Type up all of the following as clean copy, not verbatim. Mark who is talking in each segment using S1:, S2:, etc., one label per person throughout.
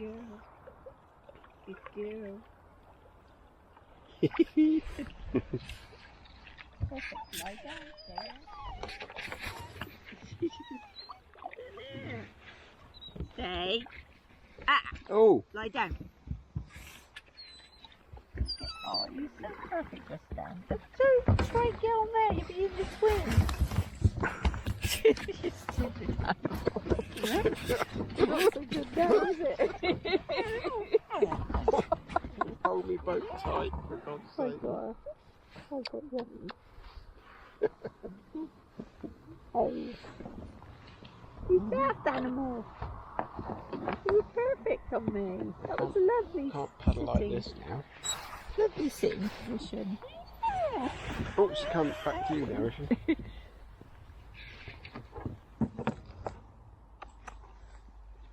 S1: girl. Good girl. Perfect. Lie down, Sarah. Stay. Ah!
S2: Oh!
S1: Lie down. Oh, you're so perfect just then. That's so great girl there. You'll be in the swing. You're stupid animal. Not so good now, is it?
S2: Hold me boat tight, for God's sake.
S1: I've got you. Hey. You daft animal. You were perfect on me. That was a lovely
S2: Can't paddle like
S1: sitting.
S2: this now.
S1: Lovely sitting position. Yeah.
S2: Oh, she comes back to you now, is she?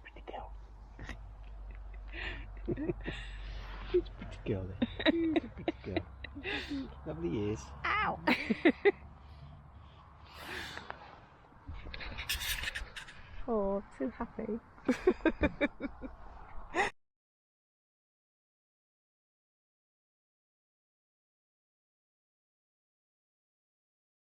S2: Pretty girl. She's a pretty girl then. She's a pretty girl. Lovely ears.
S1: Ow! Oh, I'm so happy.